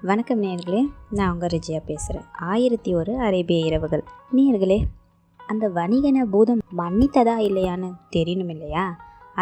வணக்கம் நேயர்களே, நான் உங்கள் ரிஜியா பேசுகிறேன். 1001 அரேபிய இரவுகள். நேயர்களே, அந்த வணிகனை பூதம் மன்னித்ததா இல்லையான்னு தெரியணும் இல்லையா?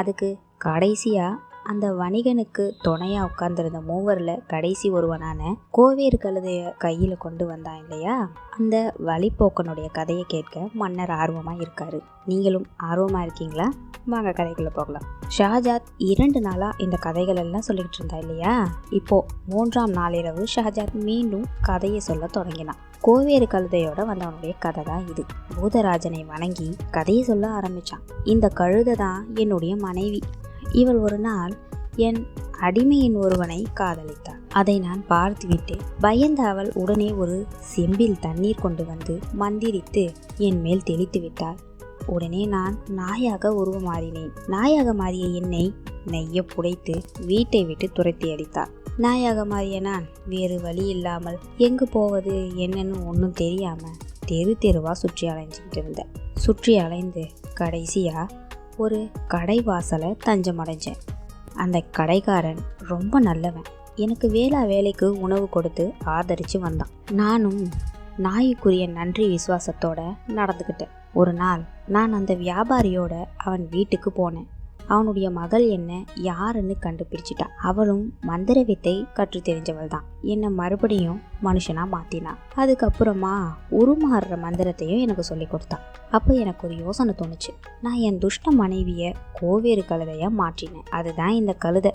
அதுக்கு கடைசியாக அந்த வணிகனுக்கு துணையாக உட்கார்ந்துருந்த மூவரில் கடைசி ஒருவனான கோவேறு கழுதையை கையில் கொண்டு வந்தான் இல்லையா? அந்த வழிப்போக்கனுடைய கதையை கேட்க மன்னர் ஆர்வமாக இருக்காரு. நீங்களும் ஆர்வமாக இருக்கீங்களா? வாங்க கதைக்குள்ளே போகலாம். ஷாஜாத் 2 நாளாக இந்த கதைகள் எல்லாம் சொல்லிக்கிட்டு இருந்தா இல்லையா? இப்போது 3ஆம் நாளிரவு ஷாஜாத் மீண்டும் கதையை சொல்ல தொடங்கினான். கோவேறு கழுதையோட வந்தவனுடைய கதை தான் இது. பூதராஜனை வணங்கி கதையை சொல்ல ஆரம்பித்தான். இந்த கழுதை தான் என்னுடைய மனைவி. இவள் ஒரு நாள் என் அடிமையின் ஒருவனை காதலித்தாள். அதை நான் பார்த்துவிட்டு பயந்த அவள் உடனே ஒரு செம்பில் தண்ணீர் கொண்டு வந்து மந்திரித்து என் மேல் தெளித்து விட்டாள். உடனே நான் நாயாக உருவமாறினேன். நாயாக மாறிய என்னை நெய்ய புடைத்து வீட்டை விட்டு துரத்தி அடித்தாள். நாயாக மாறிய நான் வேறு வழி இல்லாமல் எங்கு போவது என்னன்னு ஒன்றும் தெரியாம தெருவா சுற்றி அலைஞ்சிக்கிட்டு இருந்தேன். சுற்றி அலைந்து கடைசியா ஒரு கடை வாசலை தஞ்சம் அடைஞ்சேன். அந்த கடைக்காரன் ரொம்ப நல்லவன். எனக்கு வேலைக்கு உணவு கொடுத்து ஆதரித்து வந்தான். நானும் நாய்க்குரிய நன்றி விசுவாசத்தோட நடந்துக்கிட்டேன். ஒரு நாள் நான் அந்த வியாபாரியோட அவன் வீட்டுக்கு போனேன். அவனுடைய மகள் என்ன யாருன்னு கண்டுபிடிச்சிட்டா. அவளும் மந்திர வித்தை கற்று தெரிஞ்சவள் தான். என்னை மறுபடியும் மனுஷனா மாத்தினான். அதுக்கப்புறமா உருமாறுற மந்திரத்தையும் எனக்கு சொல்லி கொடுத்தான். அப்போ எனக்கு ஒரு யோசனை தோணுச்சு. நான் என் துஷ்ட மனைவியை கோவேறு கழுதையா மாற்றினேன். அதுதான் இந்த கழுதை.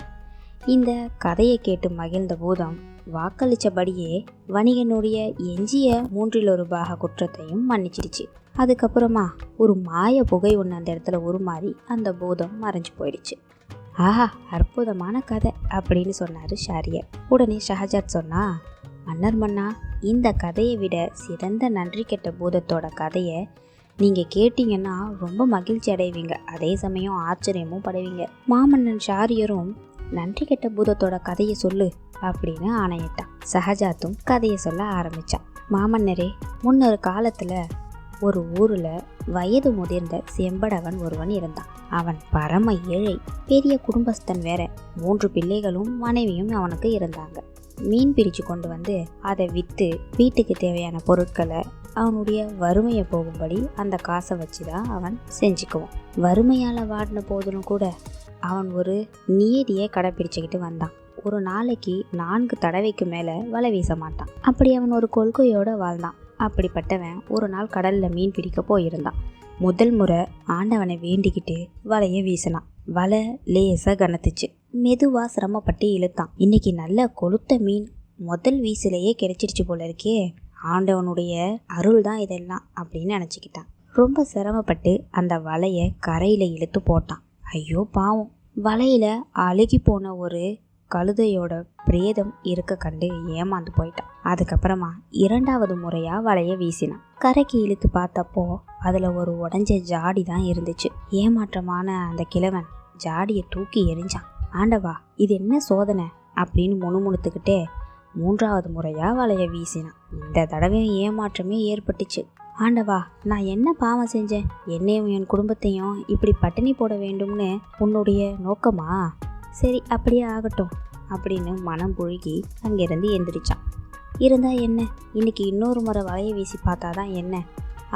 இந்த கதையை கேட்டு மகிழ்ந்த பூதம் வாக்களித்தபடியே வணிகனுடைய எஞ்சிய 1/3 பாக குற்றத்தையும் மன்னிச்சிடுச்சு. அதுக்கப்புறமா ஒரு மாய புகை ஒன்று அந்த இடத்துல உருமாறி அந்த பூதம் மறைஞ்சு போயிடுச்சு. ஆஹா, அற்புதமான கதை அப்படின்னு சொன்னார் ஷாரியர். உடனே ஷஹஜாத் சொன்னா, மன்னா, இந்த கதையை விட சிறந்த நன்றி கெட்ட பூதத்தோட கதையை நீங்கள் கேட்டீங்கன்னா ரொம்ப மகிழ்ச்சி அடைவீங்க. அதே சமயம் ஆச்சரியமும் படுவீங்க. மாமன்னன் ஷாரியரும் நன்றி கெட்ட பூதத்தோட கதையை சொல்லு அப்படின்னு ஆணையிட்டான். ஷஹஜாத்தும் கதையை சொல்ல ஆரம்பிச்சான். மாமன்னரே, முன்னொரு காலத்துல ஒரு ஊர்ல வயது முதிர்ந்த செம்படவன் ஒருவன் இருந்தான். அவன் பரம ஏழை, பெரிய குடும்பஸ்தன் வேற. 3 பிள்ளைகளும் மனைவியும் அவனுக்கு இருந்தாங்க. மீன் பிடிச்சு கொண்டு வந்து அதை விற்று வீட்டுக்கு தேவையான பொருட்களை அவனுடைய வறுமையை போகும்படி அந்த காசை வச்சுதான் அவன் செஞ்சுக்குவான். வறுமையால் வாடின போதிலும் கூட அவன் ஒரு நியதியை கடைப்பிடிச்சுக்கிட்டு வந்தான். ஒரு நாளைக்கு 4 தடவைக்கு மேலே வலை வீச மாட்டான். அப்படி அவன் ஒரு கொள்கையோடு வாழ்ந்தான். அப்படிப்பட்டவன் ஒரு நாள் கடலில் மீன் பிடிக்க போயிருந்தான். முதல் முறை ஆண்டவனை வேண்டிக்கிட்டு வலையை வீசினான். வலை லேசாக கனத்துச்சு. மெதுவாக சிரமப்பட்டு இழுத்தான். இன்னைக்கு நல்ல கொளுத்த மீன் முதல் வீசிலேயே கிடைச்சிருச்சு போல இருக்கே. ஆண்டவனுடைய அருள் தான் இதெல்லாம் அப்படின்னு நினச்சிக்கிட்டான். ரொம்ப சிரமப்பட்டு அந்த வலையை கரையில் இழுத்து போட்டான். ஐயோ பாவம், வலையில அழுகி போன ஒரு கழுதையோட பிரேதம் இருக்க கண்டு ஏமாந்து போயிட்டான். அதுக்கப்புறமா 2வது முறையா வலைய வீசினான். கரைக்கு இழுத்து பார்த்தப்போ அதுல ஒரு உடஞ்ச ஜாடி தான் இருந்துச்சு. ஏமாற்றமான அந்த கிழவன் ஜாடியை தூக்கி எறிஞ்சான். ஆண்டவா, இது என்ன சோதனை அப்படின்னு முணுமுணுத்துக்கிட்டே 3வது முறையா வலைய வீசினான். இந்த தடவையும் ஏமாற்றமே ஏற்பட்டுச்சு. ஆண்டவா, நான் என்ன பாவம் செஞ்சேன்? என்னையும் என் குடும்பத்தையும் இப்படி பட்டினி போட வேண்டும்னு உன்னுடைய நோக்கமா? சரி, அப்படியே ஆகட்டும் அப்படின்னு மனம் புழுகி அங்கிருந்து எந்திரிச்சான். இருந்தா என்ன, இன்னைக்கு இன்னொரு முறை வலையை வீசி பார்த்தாதான் என்ன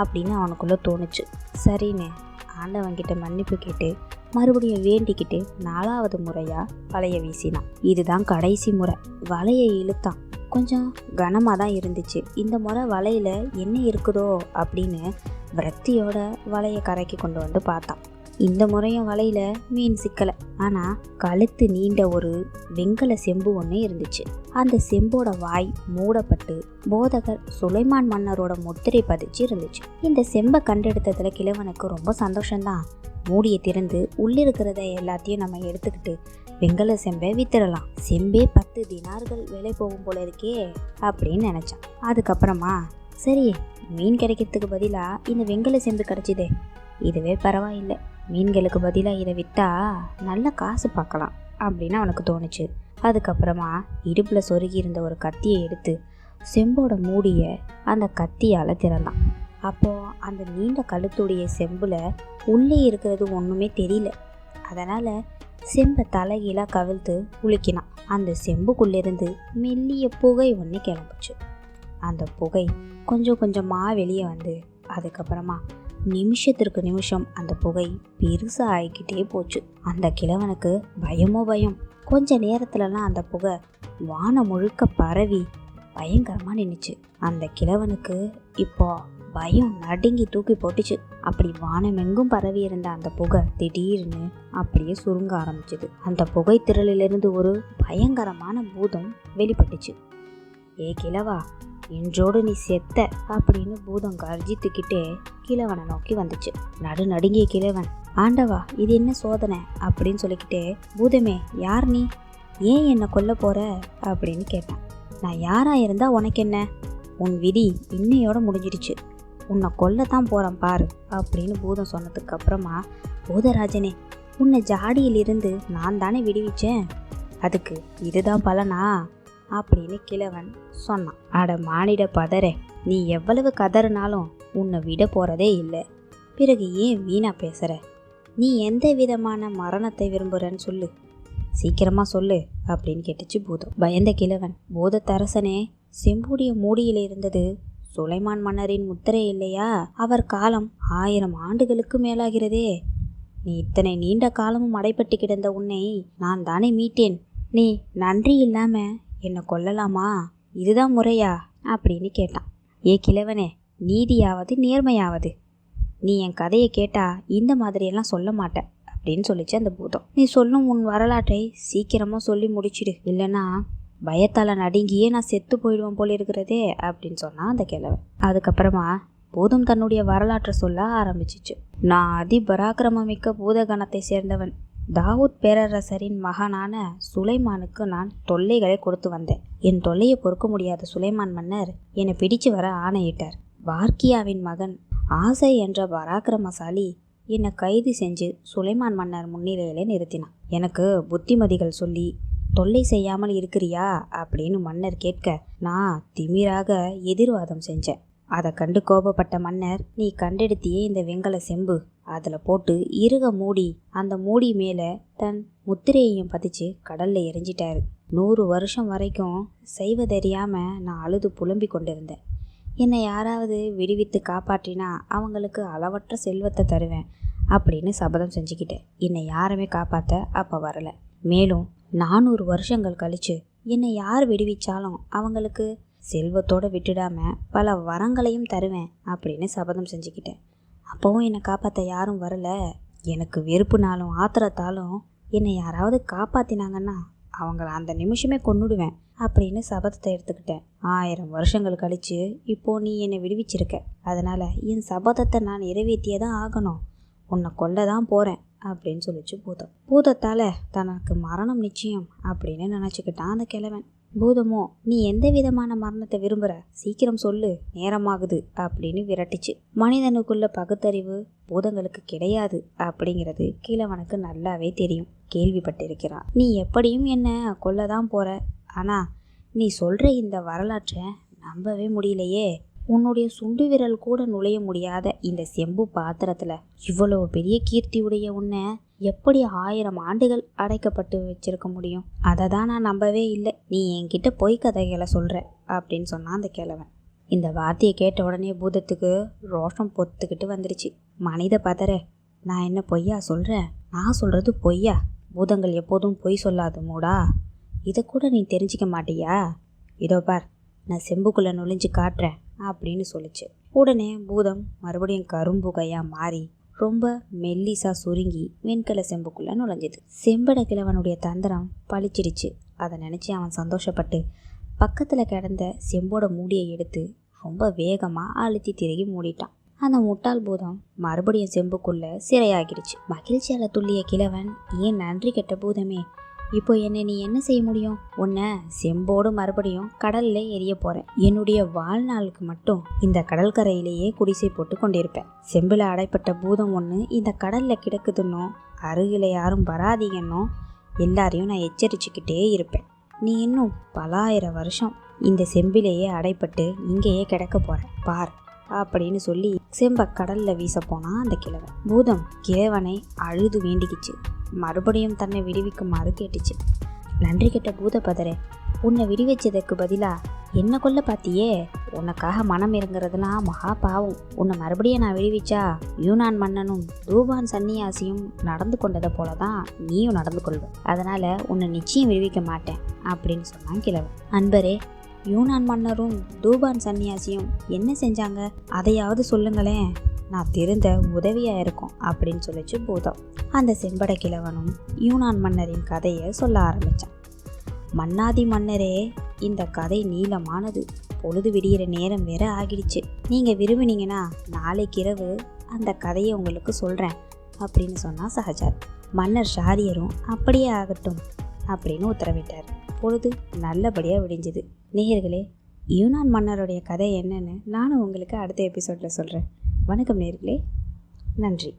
அப்படின்னு அவனுக்குள்ள தோணுச்சு. சரின்னு ஆண்டவன்கிட்ட மன்னிப்பு கேட்டு மறுபடியும் வேண்டிக்கிட்டு 4வது முறையா வலையை வீசினான். இதுதான் கடைசி முறை. வலையை இழுத்தான். கொஞ்சம் கனமாக தான் இருந்துச்சு. இந்த முறை வலையில் என்ன இருக்குதோ அப்படின்னு விரக்தியோட வலையை கரைக்கு கொண்டு வந்து பார்த்தான். இந்த முறையும் வலையில் மீன் சிக்கலை. ஆனால் கழுத்து நீண்ட ஒரு வெங்கல செம்பு ஒன்று இருந்துச்சு. அந்த செம்போட வாய் மூடப்பட்டு போதகர் சுலைமான் மன்னரோட முத்திரை பதிச்சு இருந்துச்சு. இந்த செம்பை கண்டெடுத்ததுல கிழவனுக்கு ரொம்ப சந்தோஷம்தான். மூடியை திறந்து உள்ளிருக்கிறத எல்லாத்தையும் நம்ம எடுத்துக்கிட்டு வெங்கல செம்பை வித்துடலாம். செம்பே 10 தினார்கள் விலை போகும் போல இருக்கே அப்படின்னு நினைச்சான். அதுக்கப்புறமா சரி, மீன் கிடைக்கிறதுக்கு பதிலாக இந்த வெங்கல செம்பு கிடைச்சிதே, இதுவே பரவாயில்லை. மீன்களுக்கு பதிலாக இதை விற்றா நல்ல காசு பார்க்கலாம் அப்படின்னு அவனுக்கு தோணுச்சு. அதுக்கப்புறமா இடுப்பில் சொருகி இருந்த ஒரு கத்தியை எடுத்து செம்போட மூடியை அந்த கத்தியால் திறந்தான். அப்போது அந்த நீண்ட கழுத்துடைய செம்பில் உள்ளே இருக்கிறது ஒன்றுமே தெரியல. அதனால் செம்பை தலைகீழா கவிழ்த்து உலுக்கினான். அந்த செம்புக்குள்ளிருந்து மெல்லிய புகை ஒன்று கிளம்புச்சு. அந்த புகை கொஞ்சம் கொஞ்சமாக வெளியே வந்து அதுக்கப்புறமா நிமிஷத்திற்கு நிமிஷம் அந்த புகை பெருசாக ஆகிக்கிட்டே போச்சு. அந்த கிழவனுக்கு பயமோ பயம். கொஞ்ச நேரத்துலலாம் அந்த புகை வானம் முழுக்க பரவி பயங்கரமாக நின்றுச்சு. அந்த கிழவனுக்கு இப்போ பயம் நடுங்கி தூக்கி போட்டுச்சு. அப்படி வானமெங்கும் பரவி இருந்த அந்த புகை திடீர்னு அப்படியே சுருங்க ஆரம்பிச்சுது. அந்த புகை திரளிலிருந்து ஒரு பயங்கரமான பூதம் வெளிப்பட்டுச்சு. ஏ கிழவா, இன்றோடு நீ செத்த அப்படின்னு பூதம் கர்ஜித்துக்கிட்டே கிழவனை நோக்கி வந்துச்சு. நடுநடுங்கிய கிழவன், ஆண்டவா இது என்ன சோதனை அப்படின்னு சொல்லிக்கிட்டே, பூதமே யார் நீ, ஏன் என்னை கொல்ல போற அப்படின்னு கேட்டான். நான் யாரா இருந்தா உனக்கு என்ன, உன் விதி இன்னையோட முடிஞ்சிடுச்சு, உன்னை கொல்லத்தான் போறேன் பாரு அப்படின்னு பூதம் சொன்னதுக்கு அப்புறமா, பூதராஜனே உன்னை ஜாடியிலிருந்து நான் தானே விடுவிச்சேன், அதுக்கு இதுதான் பலனா அப்படின்னு கிழவன் சொன்னான். அட மானிட பதறே, நீ எவ்வளவு கதறினாலும் உன்னை விட போறதே இல்லை, பிறகு ஏன் வீணா பேசுற, நீ எந்த விதமான மரணத்தை விரும்புறன்னு சொல்லு, சீக்கிரமா சொல்லு அப்படின்னு கேட்டுச்சு பூதம். பயந்த கிழவன், பூதத்தரசனே, செம்புடைய மூடியில் இருந்தது சுலைமான் மன்னரின் முத்திரை இல்லையா, அவர் காலம் 1000 ஆண்டுகளுக்கு மேலாகிறதே, நீ இத்தனை நீண்ட காலமும் அடைப்பட்டு கிடந்த உன்னை நான் தானே மீட்டேன், நீ நன்றி இல்லாம என்னை கொல்லலாமா, இதுதான் முறையா அப்படின்னு கேட்டான். ஏ கிழவனே, நீதியாவது நேர்மையாவது, நீ என் கதையை கேட்டா இந்த மாதிரியெல்லாம் சொல்ல மாட்டேன் அப்படின்னு சொல்லிச்சு அந்த பூதம். நீ சொல்லும் உன் வரலாற்றை சீக்கிரமா சொல்லி முடிச்சிடு, இல்லைன்னா பயத்தால் நடுங்கியே நான் செத்து போயிடுவேன் போல இருக்கிறதே அப்படின்னு சொன்னான் அந்த கிழவன். அதுக்கப்புறமா பூதம் தன்னுடைய வரலாற்றை சொல்ல ஆரம்பிச்சிச்சு. நான் அதிபராக்கிரமிக்க பூதகணத்தை சேர்ந்தவன். தாவூத் பேரரசரின் மகனான சுலைமானுக்கு நான் தொல்லைகளை கொடுத்து வந்தேன். என் தொல்லையை பொறுக்க முடியாத சுலைமான் மன்னர் என்னை பிடிச்சு வர ஆணையிட்டார். பார்க்கியாவின் மகன் ஆசை என்ற பராக்கிரமசாலி என்னை கைது செஞ்சு சுலைமான் மன்னர் முன்னிலையிலே நிறுத்தினான். எனக்கு புத்திமதிகள் சொல்லி தொல்லை செய்யாமல் இருக்கிறியா அப்படின்னு மன்னர் கேட்க நான் திமிராக எதிர்வாதம் செஞ்சேன். அதை கண்டு கோபப்பட்ட மன்னர், நீ கண்டெடுத்தியே இந்த வெங்கல செம்பு, அதில் போட்டு இறுக மூடி அந்த மூடி மேலே தன் முத்திரையையும் பதிச்சு கடலில் எரிஞ்சிட்டாரு. 100 வருஷம் வரைக்கும் செய்வதறியாமல் நான் அழுது புலம்பி கொண்டிருந்தேன். என்னை யாராவது விடுவித்து காப்பாற்றினா அவங்களுக்கு அளவற்ற செல்வத்தை தருவேன் அப்படின்னு சபதம் செஞ்சுக்கிட்டேன். என்னை யாருமே காப்பாற்ற அப்போ வரலை. மேலும் 400 வருஷங்கள் கழிச்சு என்னை யார் விடுவிச்சாலும் அவங்களுக்கு செல்வத்தோடு விட்டுடாம பல வரங்களையும் தருவேன் அப்படின்னு சபதம் செஞ்சுக்கிட்டேன். அப்போவும் என்னை காப்பாற்ற யாரும் வரல. எனக்கு வெறுப்புனாலும் ஆத்திரத்தாலும் என்னை யாராவது காப்பாற்றினாங்கன்னா அவங்கள அந்த நிமிஷமே கொன்னுடுவேன் அப்படின்னு சபதத்தை எடுத்துக்கிட்டேன். 1000 வருஷங்கள் கழிச்சு இப்போ நீ என்னை விடுவிச்சிருக்க, அதனால் என் சபதத்தை நான் நிறைவேற்றியே தான் ஆகணும், உன்னை கொல்ல தான் போகிறேன் அப்படின்னு சொல்லிச்சு பூதம். பூதத்தால் தனக்கு மரணம் நிச்சயம் அப்படின்னு நினச்சிக்கிட்டான் அந்த கிழவன். பூதமோ, நீ எந்த விதமான மரணத்தை விரும்புகிற, சீக்கிரம் சொல்லு, நேரமாகுது அப்படின்னு விரட்டிச்சு. மனிதனுக்குள்ள பகுத்தறிவு பூதங்களுக்கு கிடையாது அப்படிங்கிறது கிழவனுக்கு நல்லாவே தெரியும், கேள்விப்பட்டிருக்கிறான். நீ எப்படியும் என்ன கொல்லதான் போற, ஆனால் நீ சொல்கிற இந்த வரலாற்றை நம்பவே முடியலையே. உன்னுடைய சுண்டு விரல் கூட நுழைய முடியாத இந்த செம்பு பாத்திரத்தில் இவ்வளோ பெரிய கீர்த்தியுடைய உன்னை எப்படி 1000 ஆண்டுகள் அடைக்கப்பட்டு வச்சிருக்க முடியும்? அதை தான் நான் நம்பவே இல்லை. நீ என்கிட்ட பொய் கதைகளை சொல்கிற அப்படின்னு சொன்னான் அந்த கிழவன். இந்த வார்த்தையை கேட்ட உடனே பூதத்துக்கு ரோஷம் பொத்துக்கிட்டு வந்துருச்சு. மனித பதற, நான் என்ன பொய்யா சொல்கிறேன்? நான் சொல்கிறது பொய்யா? பூதங்கள் எப்போதும் பொய் சொல்லாது மூடா, இதை கூட நீ தெரிஞ்சிக்க மாட்டியா? இதோ பார், நான் செம்புக்குள்ளே நுழைஞ்சு காட்டுறேன் அப்படின்னு சொல்லிச்சு. உடனே பூதம் மறுபடியும் கரும்புகையாக மாறி ரொம்ப மெல்லிசா சுருங்கி வெண்கல செம்புக்குள்ளே நுழைஞ்சிது. செம்பட கிழவனுடைய தந்திரம் பழிச்சிடுச்சு. அதை நினச்சி அவன் சந்தோஷப்பட்டு பக்கத்தில் கிடந்த செம்போட மூடியை எடுத்து ரொம்ப வேகமாக அழுத்தி திருகி மூடிட்டான். அந்த முட்டாள் பூதம் மறுபடியும் செம்புக்குள்ளே சிறையாகிடுச்சு. மகிழ்ச்சியால் துள்ளிய கிழவன், ஏன் நன்றி கெட்ட பூதமே, இப்போ என்னை நீ என்ன செய்ய முடியும்? உன்னை செம்போடு மறுபடியும் கடலில் எரிய போகிறேன். என்னுடைய வாழ்நாளுக்கு மட்டும் இந்த கடற்கரையிலேயே குடிசை போட்டு கொண்டிருப்பேன். செம்பில் அடைப்பட்ட பூதம் ஒன்று இந்த கடலில் கிடக்குதுன்னோ அருகில் யாரும் வராதீங்கன்னோ எல்லாரையும் நான் எச்சரிச்சுக்கிட்டே இருப்பேன். நீ இன்னும் பல 1000 வருஷம் இந்த செம்பிலேயே அடைப்பட்டு இங்கேயே கிடக்க போகிற பார் அப்படின்னு சொல்லி செம்ப கடலில் வீச போனான் அந்த கிழவன். பூதம் கிழவனை அழுது வேண்டிக்கிச்சு. மறுபடியும் தன்னை விடுவிக்குமாறு கேட்டுச்சு. நன்றி கெட்ட பூதபதரே, உன்னை விடுவிச்சதுக்கு பதிலாக என்ன கொல்ல பார்த்தியே. உனக்காக மனம் இறங்குறதுலாம் மகா பாவம். உன்னை மறுபடியும் நான் விடுவிச்சா யூனான் மன்னனும் தூபான் சன்னியாசியும் நடந்து கொண்டதை போல தான் நீயும் நடந்து கொள்வ. அதனால் உன்னை நிச்சயம் விடுவிக்க மாட்டேன் அப்படின்னு சொன்னான் கிழவன். அன்பரே, யூனான் மன்னரும் தூபான் சன்னியாசியும் என்ன செஞ்சாங்க, அதையாவது சொல்லுங்களேன், நான் தெரிந்த உதவியாக இருக்கும் அப்படின்னு சொல்லிச்சு பூதம். அந்த செம்பட கிழவனும் யூனான் மன்னரின் கதையை சொல்ல ஆரம்பித்தான். மன்னாதி மன்னரே, இந்த கதை நீளமானது. பொழுது விடிகிற நேரம் வேற ஆகிடுச்சு. நீங்கள் விரும்பினீங்கன்னா நாளைக்கு இரவு அந்த கதையை உங்களுக்கு சொல்கிறேன் அப்படின்னு சொன்னால் சஹஜாத். மன்னர் ஷாரியரும் அப்படியே ஆகட்டும் அப்படின்னு உத்தரவிட்டார். பொழுது நல்லபடியாக விடிஞ்சுது. நேயர்களே, யூனான் மன்னருடைய கதை என்னன்னு நானும் உங்களுக்கு அடுத்த எபிசோடில் சொல்கிறேன். வணக்கம் நேயர்களே, நன்றி.